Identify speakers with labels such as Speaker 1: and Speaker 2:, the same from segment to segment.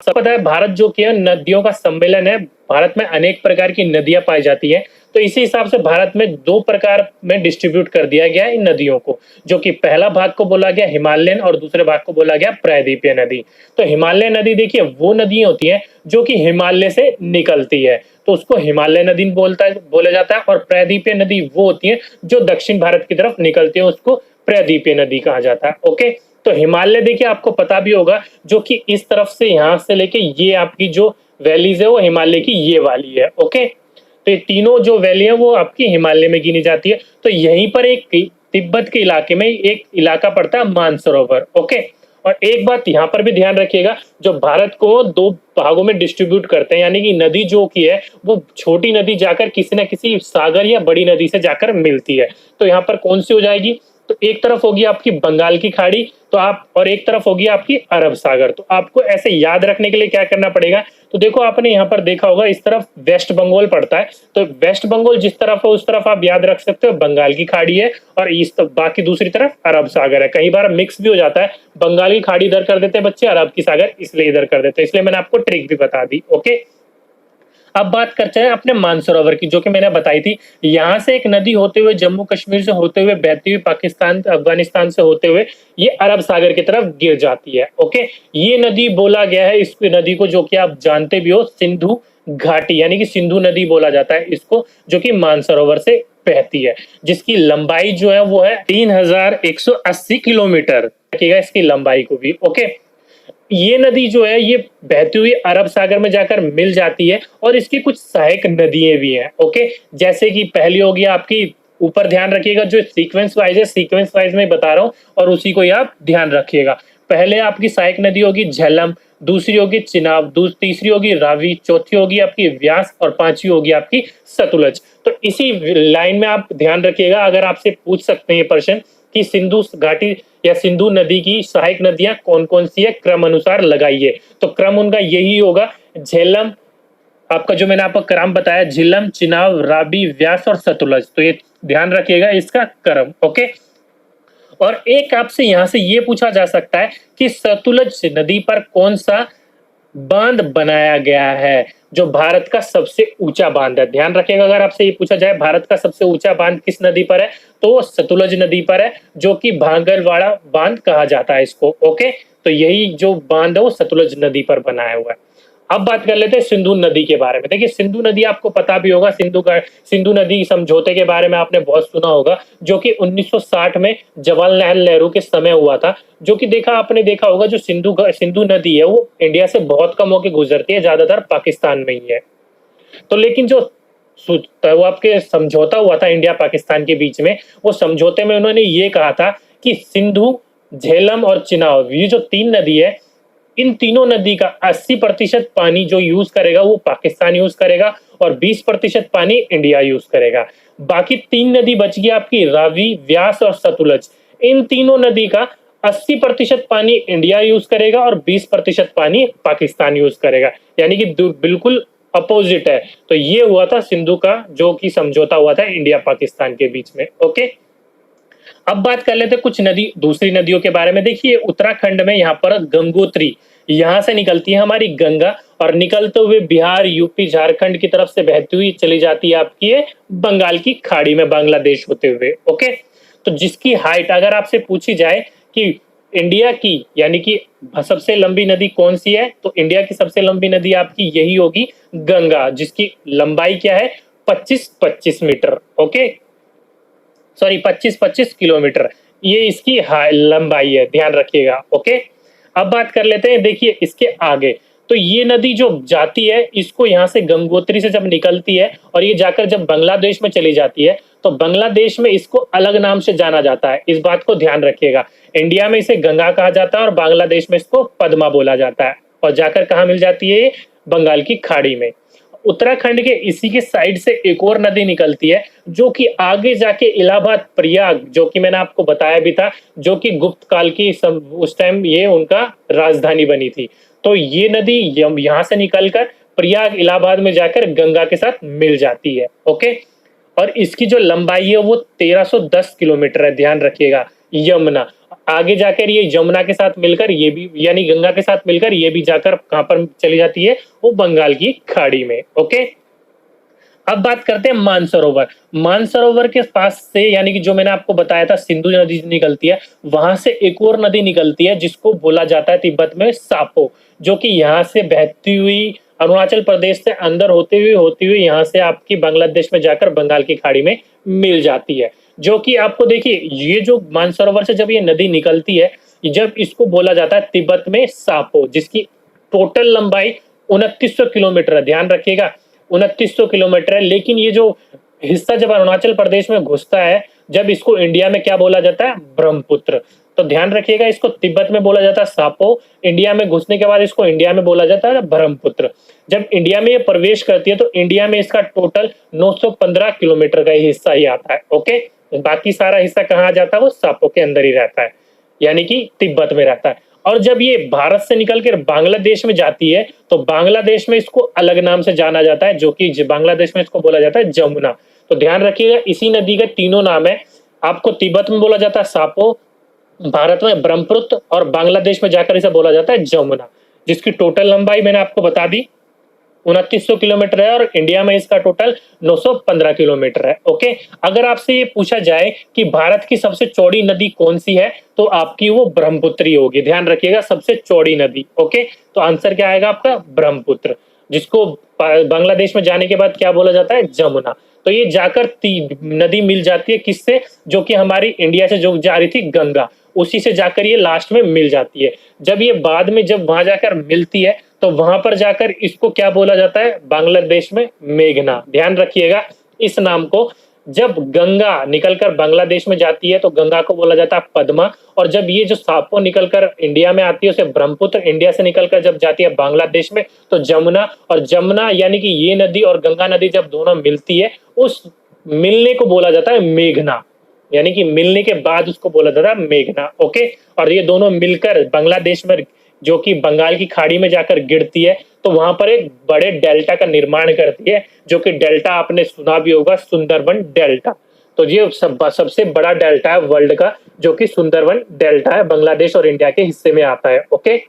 Speaker 1: सब पता है भारत जो कि है नदियों का सम्मेलन है। भारत में अनेक प्रकार की नदियां पाई जाती हैं, तो इसी हिसाब से भारत में 2 प्रकार में डिस्ट्रीब्यूट कर दिया गया है इन नदियों को, जो कि पहला भाग को बोला गया हिमालयन और दूसरे भाग को बोला गया प्रायद्वीपीय नदी। तो हिमालय नदी देखिए वो नदी होती है जो कि हिमालय से निकलती है, तो उसको हिमालय नदी बोला जाता है, और प्रायद्वीपीय नदी वो होती है जो दक्षिण भारत की तरफ निकलती है, उसको प्रायद्वीपीय नदी कहा जाता है। ओके, तो हिमालय देखिए आपको पता भी होगा जो कि इस तरफ से यहाँ से लेके ये आपकी जो वैलीज है वो हिमालय की ये वाली है। ओके, तो ये तीनों जो वैली है वो आपकी हिमालय में गिनी जाती है। तो यहीं पर एक तिब्बत के इलाके में एक इलाका पड़ता है मानसरोवर। ओके, और एक बात यहाँ पर भी ध्यान रखिएगा, जो भारत को 2 भागों में डिस्ट्रीब्यूट करते हैं, यानी कि नदी जो की है वो छोटी नदी जाकर किसी न किसी सागर या बड़ी नदी से जाकर मिलती है। तो यहाँ पर कौन सी हो जाएगी, तो एक तरफ होगी आपकी बंगाल की खाड़ी, तो आप, और एक तरफ होगी आपकी अरब सागर। तो आपको ऐसे याद रखने के लिए क्या करना पड़ेगा, तो देखो आपने यहाँ पर देखा होगा इस तरफ वेस्ट बंगाल पड़ता है, तो वेस्ट बंगाल जिस तरफ है उस तरफ आप याद रख सकते हो बंगाल की खाड़ी है, और इस बाकी दूसरी तरफ अरब सागर है। कई बार मिक्स भी हो जाता है, बंगाल की खाड़ी इधर कर देते हैं बच्चे, अरब की सागर इसलिए इधर कर देते हैं, इसलिए मैंने आपको ट्रिक भी बता दी। ओके, अब बात करते हैं अपने मानसरोवर की, जो कि मैंने बताई थी। यहाँ से एक नदी होते हुए जम्मू कश्मीर से होते हुए बहती हुई पाकिस्तान अफगानिस्तान से होते हुए ये अरब सागर की तरफ गिर जाती है। ओके, ये नदी बोला गया है इस नदी को, जो कि आप जानते भी हो, सिंधु घाटी यानी कि सिंधु नदी बोला जाता है इसको, जो कि मानसरोवर से बहती है, जिसकी लंबाई जो है वो है 3180 किलोमीटर। रखिएगा इसकी लंबाई को भी। ओके, ये नदी जो है ये बहती हुई अरब सागर में जाकर मिल जाती है, और इसकी कुछ सहायक नदियां भी हैं। ओके, जैसे कि पहली होगी आपकी, ऊपर ध्यान रखिएगा जो सीक्वेंस वाइज है, सीक्वेंस वाइज में बता रहा हूँ और उसी को ही आप ध्यान रखिएगा। पहले आपकी सहायक नदी होगी झेलम, दूसरी होगी चिनाब, तीसरी होगी रावी, चौथी होगी आपकी व्यास, और पांचवी होगी आपकी सतलुज। तो इसी लाइन में आप ध्यान रखिएगा, अगर आपसे पूछ सकते हैं प्रश्न कि सिंधु घाटी या सिंधु नदी की सहायक नदियां कौन कौन सी है, क्रम अनुसार लगाइए, तो क्रम उनका यही होगा, झेलम आपका जो मैंने आपको क्रम बताया, झेलम, चिनाब, रावी, व्यास और सतलुज। तो ये ध्यान रखिएगा इसका क्रम। ओके, और एक आपसे यहां से ये पूछा जा सकता है कि सतलुज नदी पर कौन सा बांध बनाया गया है, जो भारत का सबसे ऊंचा बांध है। ध्यान रखिएगा, अगर आपसे ये पूछा जाए भारत का सबसे ऊंचा बांध किस नदी पर है, तो वो सतलुज नदी पर है, जो कि भांगरवाड़ा बांध कहा जाता है इसको। ओके, तो यही जो बांध है वो सतलुज नदी पर बनाया हुआ है। अब बात कर लेते हैं सिंधु नदी के बारे में। देखिए सिंधु नदी आपको पता भी होगा, सिंधु नदी समझौते के बारे में आपने बहुत सुना होगा, जो कि 1960 में जवाहरलाल नेहरू के समय हुआ था, जो कि आपने देखा होगा जो सिंधु नदी है वो इंडिया से बहुत कम होकर गुजरती है, ज्यादातर पाकिस्तान में ही है। तो लेकिन जो वो आपके समझौता हुआ था इंडिया पाकिस्तान के बीच में, वो समझौते में उन्होंने ये कहा था कि सिंधु, झेलम और चिनाब, ये जो 3 नदी है, इन तीनों नदी का 80% पानी जो यूज करेगा वो पाकिस्तान यूज करेगा, और 20% पानी इंडिया यूज करेगा। बाकी 3 नदी बच गई आपकी रावी, व्यास और सतलुज। इन तीनों नदी का 80% पानी इंडिया यूज करेगा और 20% पानी पाकिस्तान यूज करेगा, यानी कि बिल्कुल अपोजिट है। तो ये हुआ था सिंधु का जो कि समझौता हुआ था इंडिया पाकिस्तान के बीच में। ओके, अब बात कर लेते हैं कुछ दूसरी नदियों के बारे में। देखिए उत्तराखंड में यहाँ पर गंगोत्री, यहाँ से निकलती है हमारी गंगा, और निकलते हुए बिहार, यूपी, झारखंड की तरफ से बहती हुई चली जाती है आपकी ये बंगाल की खाड़ी में, बांग्लादेश होते हुए। ओके, तो जिसकी हाइट अगर आपसे पूछी जाए कि इंडिया की यानी कि सबसे लंबी नदी कौन सी है, तो इंडिया की सबसे लंबी नदी आपकी यही होगी गंगा, जिसकी लंबाई क्या है 25-25 मीटर। ओके, सॉरी 25-25 किलोमीटर, ये इसकी लंबाई है, ध्यान रखिएगा। ओके, अब बात कर लेते हैं देखिए इसके आगे। तो ये नदी जो जाती है, इसको यहाँ से गंगोत्री से जब निकलती है और ये जाकर जब बांग्लादेश में चली जाती है, तो बांग्लादेश में इसको अलग नाम से जाना जाता है, इस बात को ध्यान रखिएगा। इंडिया में इसे गंगा कहा जाता है और बांग्लादेश में इसको पद्मा बोला जाता है, और जाकर कहाँ मिल जाती है, बंगाल की खाड़ी में। उत्तराखंड के इसी के साइड से एक और नदी निकलती है, जो कि आगे जाके इलाहाबाद, प्रयाग, जो कि मैंने आपको बताया भी था, जो कि गुप्त काल की उस टाइम ये उनका राजधानी बनी थी। तो ये नदी यहाँ से निकलकर प्रयाग, इलाहाबाद में जाकर गंगा के साथ मिल जाती है। ओके, और इसकी जो लंबाई है वो 1310 किलोमीटर है, ध्यान रखिएगा। यमुना, आगे जाकर ये यमुना के साथ मिलकर ये भी यानी गंगा के साथ मिलकर ये भी जाकर कहाँ पर चली जाती है, वो बंगाल की खाड़ी में। ओके, अब बात करते हैं मानसरोवर। मानसरोवर के पास से यानी कि जो मैंने आपको बताया था सिंधु नदी निकलती है, वहां से एक और नदी निकलती है जिसको बोला जाता है तिब्बत में सापो, जो कि यहाँ से बहती हुई अरुणाचल प्रदेश से अंदर होती हुई यहाँ से आपकी बांग्लादेश में जाकर बंगाल की खाड़ी में मिल जाती है। जो कि आपको देखिए, ये जो मानसरोवर से जब ये नदी निकलती है, जब इसको बोला जाता है तिब्बत में सापो, जिसकी टोटल लंबाई 2900 किलोमीटर है। ध्यान रखिएगा, 2900 किलोमीटर है। लेकिन ये जो हिस्सा जब अरुणाचल प्रदेश में घुसता है, जब इसको इंडिया में क्या बोला जाता है, ब्रह्मपुत्र। तो ध्यान रखिएगा, इसको तिब्बत में बोला जाता है सापो, इंडिया में घुसने के बाद इसको इंडिया में बोला जाता है ब्रह्मपुत्र। जब इंडिया में ये प्रवेश करती है तो इंडिया में इसका टोटल 915 किलोमीटर का हिस्सा ही आता है। ओके, बाकी सारा हिस्सा कहाँ आ जाता है, वो सापो के अंदर ही रहता है, यानी कि तिब्बत में रहता है। और जब ये भारत से निकल कर बांग्लादेश में जाती है तो बांग्लादेश में इसको अलग नाम से जाना जाता है, जो कि बांग्लादेश में इसको बोला जाता है जमुना। तो ध्यान रखिएगा, इसी नदी के तीनों नाम है। आपको तिब्बत में बोला जाता है सापो, भारत में ब्रह्मपुत्र, और बांग्लादेश में जाकर इसे बोला जाता है जमुना, जिसकी टोटल लंबाई मैंने आपको बता दी 2900 किलोमीटर है, और इंडिया में इसका टोटल 915 किलोमीटर है। ओके, अगर आपसे ये पूछा जाए कि भारत की सबसे चौड़ी नदी कौन सी है, तो आपकी वो ब्रह्मपुत्र ही होगी। ध्यान रखिएगा, सबसे चौड़ी नदी। ओके, तो आंसर क्या आएगा आपका, ब्रह्मपुत्र, जिसको बांग्लादेश में जाने के बाद क्या बोला जाता है, जमुना। तो ये जाकर नदी मिल जाती है किससे, जो कि हमारी इंडिया से जो जा रही थी गंगा, उसी से जाकर ये लास्ट में मिल जाती है। जब ये बाद में जब वहां जाकर मिलती है तो वहां पर जाकर इसको क्या बोला जाता है, बांग्लादेश में मेघना। ध्यान रखिएगा इस नाम को। जब गंगा निकलकर बांग्लादेश में जाती है तो गंगा को बोला जाता है पद्मा, और जब ये जो सापो निकलकर इंडिया में आती है उसे ब्रह्मपुत्र, इंडिया से निकलकर जब जाती है बांग्लादेश में तो जमुना, और जमुना यानी कि ये नदी और गंगा नदी जब दोनों मिलती है, उस मिलने को बोला जाता है मेघना, यानी कि मिलने के बाद उसको बोला जाता है मेघना। ओके, और ये दोनों मिलकर बांग्लादेश में जो कि बंगाल की खाड़ी में जाकर गिरती है, तो वहां पर एक बड़े डेल्टा का निर्माण करती है, जो कि डेल्टा आपने सुना भी होगा, सुंदरबन डेल्टा। तो ये सबसे बड़ा डेल्टा है वर्ल्ड का, जो कि सुंदरबन डेल्टा है, बांग्लादेश और इंडिया के हिस्से में आता है। ओके,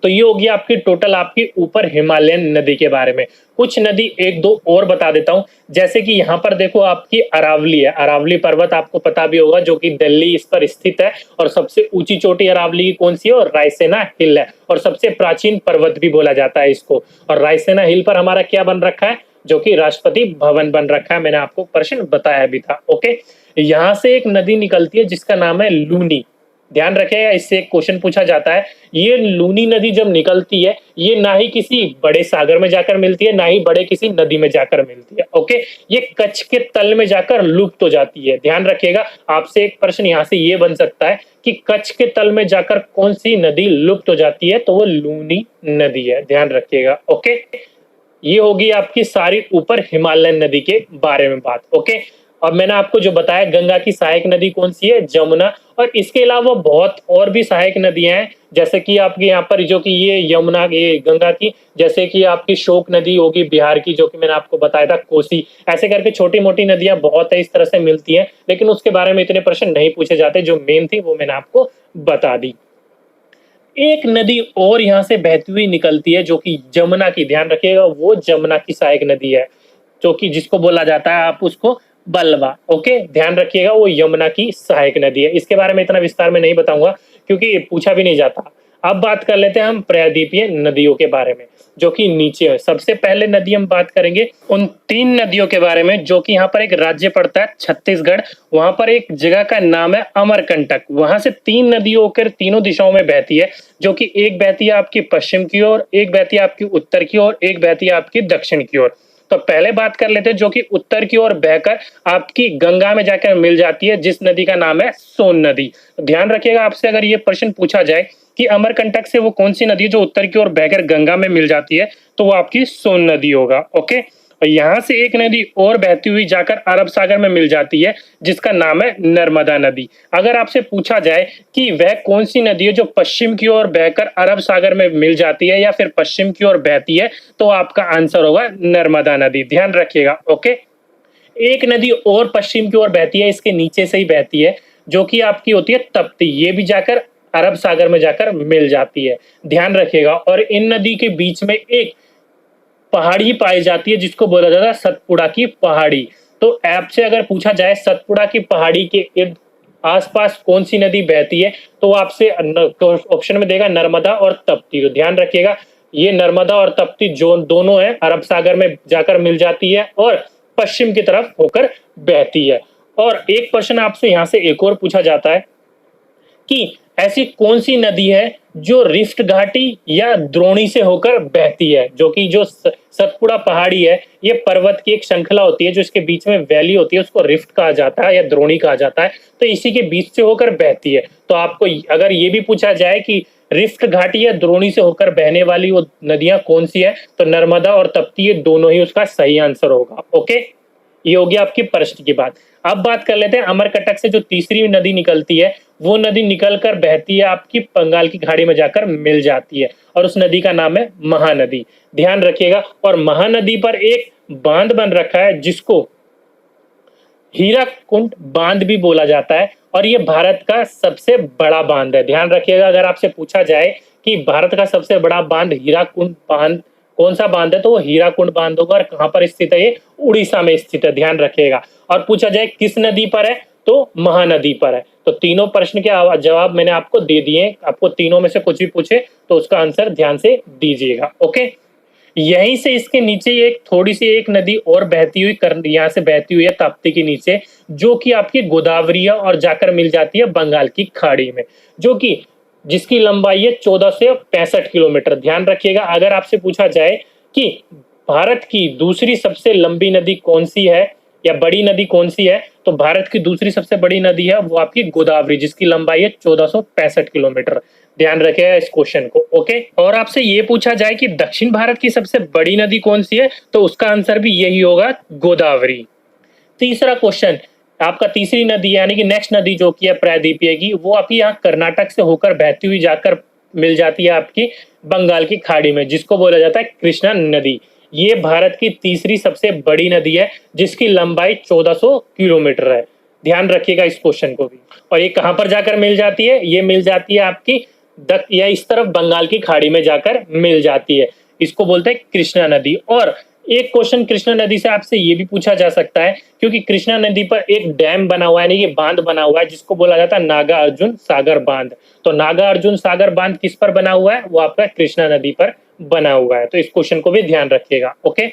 Speaker 1: तो ये होगी आपकी टोटल आपकी ऊपर हिमालयन नदी के बारे में। कुछ नदी एक दो और बता देता हूं, जैसे कि यहाँ पर देखो आपकी अरावली है, अरावली पर्वत आपको पता भी होगा, जो कि दिल्ली इस पर स्थित है, और सबसे ऊंची चोटी अरावली की कौन सी है, और रायसेना हिल है, और सबसे प्राचीन पर्वत भी बोला जाता है इसको। और रायसेना हिल पर हमारा क्या बन रखा है, जो कि राष्ट्रपति भवन बन रखा है, मैंने आपको प्रश्न बताया भी था। ओके, यहाँ से एक नदी निकलती है जिसका नाम है लूनी। ध्यान रखेगा, इससे एक क्वेश्चन पूछा जाता है। ये लूनी नदी जब निकलती है, ये ना ही किसी बड़े सागर में जाकर मिलती है, ना ही बड़े किसी नदी में जाकर मिलती है। ओके, ये कच्छ के तल में जाकर लुप्त हो जाती है। ध्यान रखिएगा, आपसे एक प्रश्न यहाँ से ये बन सकता है कि कच्छ के तल में जाकर कौन सी नदी लुप्त हो जाती है, तो वो लूनी नदी है। ध्यान रखिएगा। ओके, ये होगी आपकी सारी ऊपर हिमालयन नदी के बारे में बात। ओके, और मैंने आपको जो बताया गंगा की सहायक नदी कौन सी है, जमुना, और इसके अलावा बहुत और भी सहायक नदियां हैं, जैसे कि आपके यहाँ पर जो कि ये यमुना, ये गंगा की, जैसे कि आपकी शोक नदी होगी बिहार की, जो कि मैंने आपको बताया था, कोसी, ऐसे करके छोटी मोटी नदियां बहुत है, इस तरह से मिलती हैं, लेकिन उसके बारे में इतने प्रश्न नहीं पूछे जाते। जो मेन थी वो मैंने आपको बता दी। एक नदी और यहाँ से बहती हुई निकलती है, जो कि जमुना की, ध्यान रखिएगा, वो जमुना की सहायक नदी है, जो कि जिसको बोला जाता है आप उसको बलवा। ओके, ध्यान रखिएगा, वो यमुना की सहायक नदी है। इसके बारे में इतना विस्तार में नहीं बताऊंगा क्योंकि पूछा भी नहीं जाता। अब बात कर लेते हैं हम प्रायद्वीपीय नदियों के बारे में, जो कि नीचे है। सबसे पहले नदी हम बात करेंगे उन 3 नदियों के बारे में, जो कि यहाँ पर एक राज्य पड़ता है छत्तीसगढ़, वहां पर एक जगह का नाम है अमरकंटक। वहां से 3 नदियां होकर तीनों दिशाओं में बहती है, जो कि एक बहती है आपकी पश्चिम की ओर, एक बहती है आपकी उत्तर की ओर, एक बहती है आपकी दक्षिण की ओर। तो पहले बात कर लेते हैं जो कि उत्तर की ओर बहकर आपकी गंगा में जाकर मिल जाती है, जिस नदी का नाम है सोन नदी। ध्यान रखिएगा, आपसे अगर ये प्रश्न पूछा जाए कि अमरकंटक से वो कौन सी नदी है जो उत्तर की ओर बहकर गंगा में मिल जाती है, तो वो आपकी सोन नदी होगा। ओके, और यहाँ से एक नदी और बहती हुई जाकर अरब सागर में मिल जाती है, जिसका नाम है नर्मदा नदी। अगर आपसे पूछा जाए कि वह कौन सी नदी है जो पश्चिम की ओर बहकर अरब सागर में मिल जाती है या फिर पश्चिम की ओर बहती है, तो आपका आंसर होगा नर्मदा नदी। ध्यान रखिएगा। ओके, एक नदी और पश्चिम की ओर बहती है, इसके नीचे से ही बहती है, जो कि आपकी होती है तप्ती, ये भी जाकर अरब सागर में जाकर मिल जाती है, ध्यान रखिएगा। और इन नदी के बीच में एक पहाड़ी पाई जाती है जिसको बोला जाता है सतपुड़ा की पहाड़ी। तो आपसे अगर पूछा जाए सतपुड़ा की पहाड़ी के इर्द आसपास कौन सी नदी बहती है, तो वो आपसे तो ऑप्शन में देगा नर्मदा और तप्ती। तो ध्यान रखिएगा, ये नर्मदा और तप्ती जो दोनों है अरब सागर में जाकर मिल जाती है और पश्चिम की तरफ होकर बहती है। और एक क्वेश्चन आपसे यहाँ से एक और पूछा जाता है कि ऐसी कौन सी नदी है जो रिफ्ट घाटी या द्रोणी से होकर बहती है, जो कि जो सतपुड़ा पहाड़ी है ये पर्वत की एक श्रृंखला होती है, जो इसके बीच में वैली होती है उसको रिफ्ट कहा जाता है या द्रोणी कहा जाता है, तो इसी के बीच से होकर बहती है। तो आपको अगर ये भी पूछा जाए कि रिफ्ट घाटी या द्रोणी से होकर बहने वाली वो नदियां कौन सी है, तो नर्मदा और तप्ती ये दोनों ही उसका सही आंसर होगा। ओके, ये होगी आपकी प्रश्न की बात। अब बात कर लेते हैं अमरकटक से जो तीसरी नदी निकलती है, वो नदी निकलकर बहती है आपकी बंगाल की खाड़ी में जाकर मिल जाती है और उस नदी का नाम है महानदी। ध्यान रखिएगा, और महानदी पर एक बांध बन रखा है जिसको हीराकुंड बांध भी बोला जाता है और ये भारत का सबसे बड़ा बांध है। ध्यान रखिएगा, अगर आपसे पूछा जाए कि भारत का सबसे बड़ा बांध हीराकुंड बांध कौन सा बांध है, तो वो हीराकुंड बांध होगा। और कहां पर स्थित है, ये उड़ीसा में स्थित है, ध्यान रखिएगा। और पूछा जाए किस नदी पर है, तो महानदी पर है। तो तीनों प्रश्न के जवाब मैंने आपको दे दिए, आपको तीनों में से कुछ भी पूछे तो उसका आंसर ध्यान से दीजिएगा। ओके, यहीं से इसके नीचे एक थोड़ी सी एक नदी और बहती हुई यहाँ से बहती हुई है ताप्ती के नीचे, जो कि आपकी गोदावरी है और जाकर मिल जाती है बंगाल की खाड़ी में, जो कि जिसकी लंबाई है 14 से 65 किलोमीटर। ध्यान रखिएगा, अगर आपसे पूछा जाए कि भारत की दूसरी सबसे लंबी नदी कौन सी है या बड़ी नदी कौन सी है, तो भारत की दूसरी सबसे बड़ी नदी है वो आपकी गोदावरी, जिसकी लंबाई है 1465 किलोमीटर। ध्यान रखिएगा इस क्वेश्चन को। ओके, और आपसे ये पूछा जाए कि दक्षिण भारत की सबसे बड़ी नदी कौन सी है, तो उसका आंसर भी यही होगा, गोदावरी। तीसरा क्वेश्चन आपका तीसरी नदी यानी कि नेक्स्ट नदी जो कि है प्रायद्वीपीय की, वो आपकी यहाँ कर्नाटक से होकर बहती हुई जाकर मिल जाती है आपकी बंगाल की खाड़ी में, जिसको बोला जाता है कृष्णा नदी। ये भारत की तीसरी सबसे बड़ी नदी है जिसकी लंबाई 1400 किलोमीटर है। ध्यान रखिएगा इस क्वेश्चन को भी। और ये कहां पर जाकर मिल जाती है, ये मिल जाती है आपकी या इस तरफ बंगाल की खाड़ी में जाकर मिल जाती है, इसको बोलते हैं कृष्णा नदी। और एक क्वेश्चन कृष्णा नदी से आपसे ये भी पूछा जा सकता है, क्योंकि कृष्णा नदी पर एक डैम बना हुआ है, यानी कि बांध बना हुआ है, जिसको बोला जाता है नागा अर्जुन सागर बांध। तो नागा अर्जुन सागर बांध किस पर बना हुआ है, वो आपका कृष्णा नदी पर बना हुआ है। तो इस क्वेश्चन को भी ध्यान रखिएगा। ओके,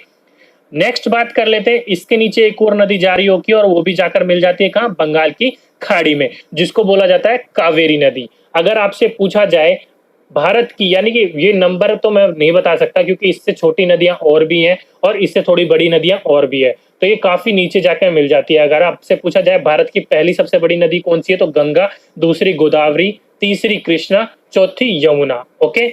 Speaker 1: नेक्स्ट बात कर लेते हैं, इसके नीचे एक और नदी जा रही होगी और वो भी जाकर मिल जाती है कहां, बंगाल की खाड़ी में, जिसको बोला जाता है कावेरी नदी। अगर आपसे पूछा जाए भारत की, यानी कि ये नंबर तो मैं नहीं बता सकता क्योंकि इससे छोटी नदियां और भी हैं और इससे थोड़ी बड़ी नदियां और भी है, तो ये काफी नीचे जाकर मिल जाती है। अगर आपसे पूछा जाए भारत की पहली सबसे बड़ी नदी कौन सी है, तो गंगा, दूसरी गोदावरी, तीसरी कृष्णा, चौथी यमुना। ओके,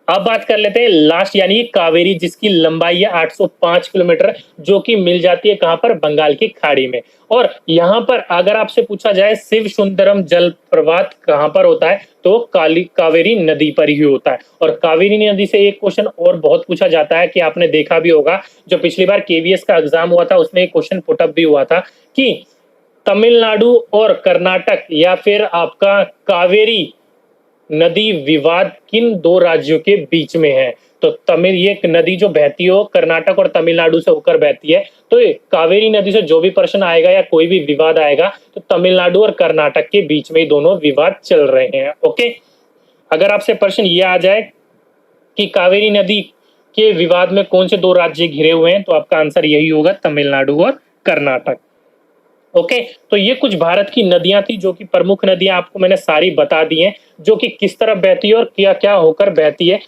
Speaker 1: अब बात कर लेते हैं लास्ट यानी कावेरी, जिसकी लंबाई है 805 किलोमीटर, जो कि मिल जाती है कहां पर, बंगाल की खाड़ी में। और यहां पर अगर आपसे पूछा जाए शिव सुंदरम जल प्रपात कहां पर होता है, तो कावेरी नदी पर ही होता है। और कावेरी नदी से एक क्वेश्चन और बहुत पूछा जाता है कि आपने देखा भी होगा, जो पिछली बार केवीएस का एग्जाम हुआ था उसमें एक क्वेश्चन पुटअप भी हुआ था कि तमिलनाडु और कर्नाटक या फिर आपका कावेरी नदी विवाद किन दो राज्यों के बीच में है। तो तमिल ये नदी जो बहती हो कर्नाटक और तमिलनाडु से होकर बहती है, तो कावेरी नदी से जो भी प्रश्न आएगा या कोई भी विवाद आएगा तो तमिलनाडु और कर्नाटक के बीच में ही दोनों विवाद चल रहे हैं। ओके, अगर आपसे प्रश्न ये आ जाए कि कावेरी नदी के विवाद में कौन से दो राज्य घिरे हुए हैं, तो आपका आंसर यही होगा, तमिलनाडु और कर्नाटक। ओके, तो ये कुछ भारत की नदियां थी, जो कि प्रमुख नदियां आपको मैंने सारी बता दी हैं, जो कि किस तरह बहती है और क्या क्या होकर बहती है,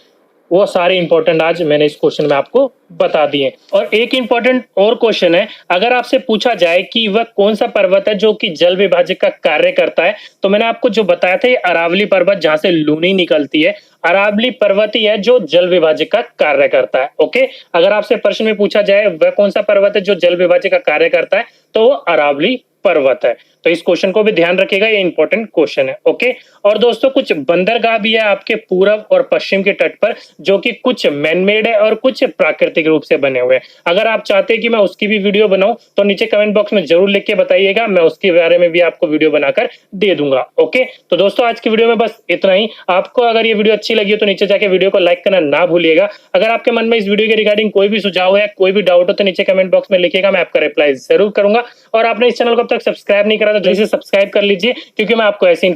Speaker 1: वो सारे इंपॉर्टेंट आज मैंने इस क्वेश्चन में आपको बता दिए। और एक इंपॉर्टेंट और क्वेश्चन है, अगर आपसे पूछा जाए कि वह कौन सा पर्वत है जो कि जल विभाजक का कार्य करता है, तो मैंने आपको जो बताया था ये अरावली पर्वत, जहां से लूनी निकलती है, अरावली पर्वत ही है जो जल विभाजक का कार्य करता है। ओके, अगर आपसे प्रश्न में पूछा जाए वह कौन सा पर्वत है जो जल विभाजक का कार्य करता है, तो वो अरावली पर्वत है। तो इस क्वेश्चन को भी ध्यान रखिएगा, ये इंपॉर्टेंट क्वेश्चन है। ओके, और दोस्तों कुछ बंदरगाह भी है आपके पूरब और पश्चिम के तट पर, जो कि कुछ मैनमेड है और कुछ प्राकृतिक रूप से बने हुए हैं। अगर आप चाहते हैं कि मैं उसकी भी वीडियो बनाऊं तो नीचे कमेंट बॉक्स में जरूर लिख के बताइएगा, मैं उसके बारे में भी आपको वीडियो बनाकर दे दूंगा। ओके, तो दोस्तों आज की वीडियो में बस इतना ही। आपको अगर ये वीडियो अच्छी लगी हो तो नीचे जाके वीडियो को लाइक करना ना भूलिएगा। अगर आपके मन में इस वीडियो के रिगार्डिंग कोई भी सुझाव है, कोई भी डाउट हो तो नीचे कमेंट बॉक्स में लिखिएगा, मैं आपका रिप्लाई जरूर करूंगा। और आपने इस चैनल को अब तक सब्सक्राइब नहीं करा तो जल्दी से सब्सक्राइब कर लीजिए, क्योंकि मैं आपको ऐसी